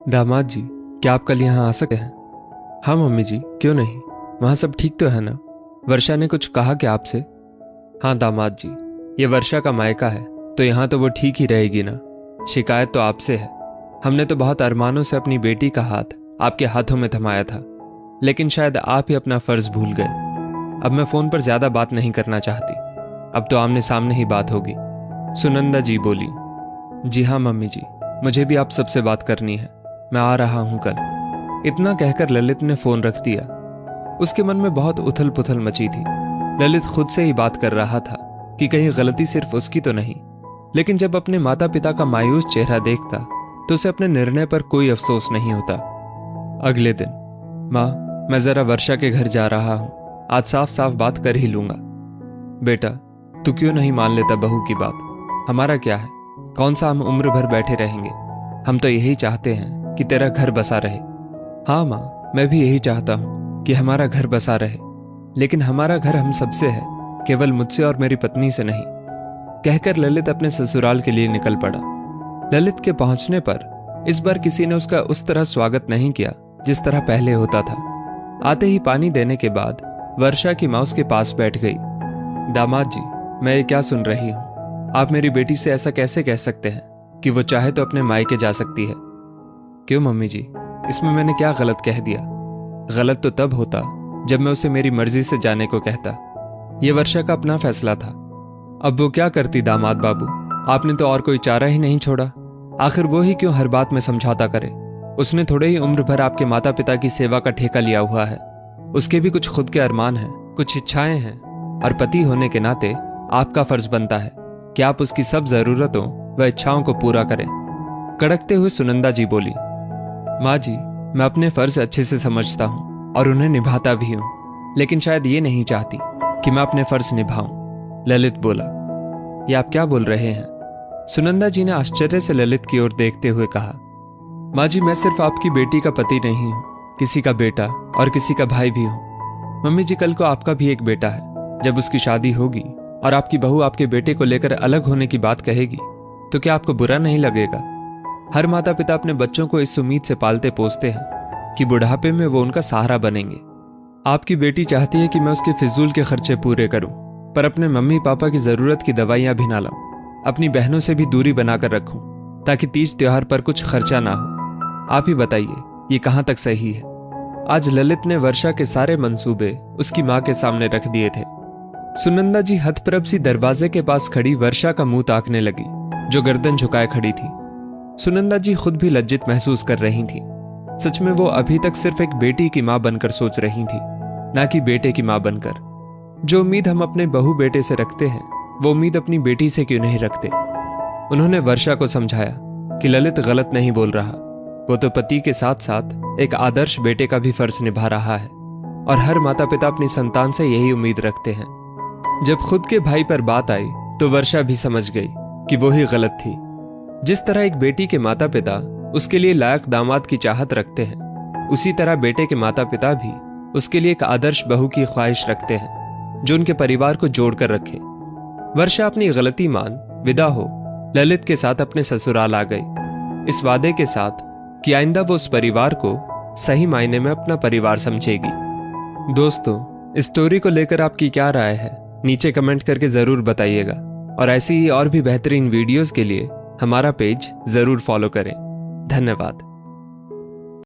दामाद जी, क्या आप कल यहाँ आ सकते हैं? हाँ मम्मी जी, क्यों नहीं। वहाँ सब ठीक तो है ना? वर्षा ने कुछ कहा क्या आपसे? हाँ दामाद जी, ये वर्षा का मायका है तो यहाँ तो वो ठीक ही रहेगी ना। शिकायत तो आपसे है। हमने तो बहुत अरमानों से अपनी बेटी का हाथ आपके हाथों में थमाया था, लेकिन शायद आप ही अपना फर्ज भूल गए। अब मैं फोन पर ज्यादा बात नहीं करना चाहती, अब तो आमने सामने ही बात होगी। सुनंदा जी बोली। जी हाँ मम्मी जी, मुझे भी आप सबसे बात करनी है, मैं आ रहा हूं कल। इतना कहकर ललित ने फोन रख दिया। उसके मन में बहुत उथल पुथल मची थी। ललित खुद से ही बात कर रहा था कि कहीं गलती सिर्फ उसकी तो नहीं, लेकिन जब अपने माता पिता का मायूस चेहरा देखता तो उसे अपने निर्णय पर कोई अफसोस नहीं होता। अगले दिन, माँ मैं जरा वर्षा के घर जा रहा हूं, आज साफ साफ बात कर ही लूंगा। बेटा तू क्यों नहीं मान लेता बहू की बात? हमारा क्या है, कौन सा हम उम्र भर बैठे रहेंगे। हम तो यही चाहते हैं कि तेरा घर बसा रहे। हाँ माँ, मैं भी यही चाहता हूं कि हमारा घर बसा रहे, लेकिन हमारा घर हम सबसे है, केवल मुझसे और मेरी पत्नी से नहीं। कहकर ललित अपने ससुराल के लिए निकल पड़ा। ललित के पहुंचने पर इस बार किसी ने उसका उस तरह स्वागत नहीं किया जिस तरह पहले होता था। आते ही पानी देने के बाद वर्षा की माँ उसके पास बैठ गई। दामाद जी, मैं ये क्या सुन रही हूँ? आप मेरी बेटी से ऐसा कैसे कह सकते हैं कि वो चाहे तो अपने मायके जा सकती है? क्यों मम्मी जी, इसमें मैंने क्या गलत कह दिया? गलत तो तब होता जब मैं उसे मेरी मर्जी से जाने को कहता। यह वर्षा का अपना फैसला था। अब वो क्या करती दामाद बाबू, आपने तो और कोई चारा ही नहीं छोड़ा। आखिर वो ही क्यों हर बात में समझौता करे? उसने थोड़े ही उम्र भर आपके माता पिता की सेवा का ठेका लिया हुआ है। उसके भी कुछ खुद के अरमान हैं, कुछ इच्छाएं हैं, और पति होने के नाते आपका फर्ज बनता है कि आप उसकी सब जरूरतों व इच्छाओं को पूरा करें। कड़कते हुए सुनंदा जी बोली। माँ जी, मैं अपने फर्ज अच्छे से समझता हूँ और उन्हें निभाता भी हूँ, लेकिन शायद ये नहीं चाहती कि मैं अपने फर्ज निभाऊं। ललित बोला। ये आप क्या बोल रहे हैं? सुनंदा जी ने आश्चर्य से ललित की ओर देखते हुए कहा। माँ जी, मैं सिर्फ आपकी बेटी का पति नहीं हूँ, किसी का बेटा और किसी का भाई भी हूँ। मम्मी जी, कल को आपका भी एक बेटा है। जब उसकी शादी होगी और आपकी बहू आपके बेटे को लेकर अलग होने की बात कहेगी तो क्या आपको बुरा नहीं लगेगा? हर माता पिता अपने बच्चों को इस उम्मीद से पालते पोसते हैं कि बुढ़ापे में वो उनका सहारा बनेंगे। आपकी बेटी चाहती है कि मैं उसके फिजूल के खर्चे पूरे करूं, पर अपने मम्मी पापा की जरूरत की दवाइयां भी ना लाऊं। अपनी बहनों से भी दूरी बनाकर रखूं ताकि तीज त्योहार पर कुछ खर्चा ना हो। आप ही बताइए, ये कहां तक सही है? आज ललित ने वर्षा के सारे मंसूबे उसकी मां के सामने रख दिए थे। सुनंदा जी हतप्रभ सी दरवाजे के पास खड़ी वर्षा का मुंह ताकने लगी, जो गर्दन झुकाए खड़ी थी। सुनंदा जी खुद भी लज्जित महसूस कर रही थी। सच में वो अभी तक सिर्फ एक बेटी की मां बनकर सोच रही थी, ना कि बेटे की मां बनकर। जो उम्मीद हम अपने बहू बेटे से रखते हैं, वो उम्मीद अपनी बेटी से क्यों नहीं रखते? उन्होंने वर्षा को समझाया कि ललित गलत नहीं बोल रहा। वो तो पति के साथ साथ एक आदर्श बेटे का भी फर्ज निभा रहा है, और हर माता पिता अपनी संतान से यही उम्मीद रखते हैं। जब खुद के भाई पर बात आई तो वर्षा भी समझ गई कि वो ही गलत थी। जिस तरह एक बेटी के माता पिता उसके लिए लायक दामाद की चाहत रखते हैं, उसी तरह बेटे के माता पिता भी उसके लिए एक आदर्श बहू की ख्वाहिश रखते हैं जो उनके परिवार को जोड़कर रखे। वर्षा अपनी गलती मान विदा हो ललित के साथ अपने ससुराल आ गई, इस वादे के साथ कि आइंदा वो उस परिवार को सही मायने में अपना परिवार समझेगी। दोस्तों, इस स्टोरी को लेकर आपकी क्या राय है, नीचे कमेंट करके जरूर बताइएगा, और ऐसी ही और भी बेहतरीन वीडियोस के लिए हमारा पेज जरूर फॉलो करें। धन्यवाद।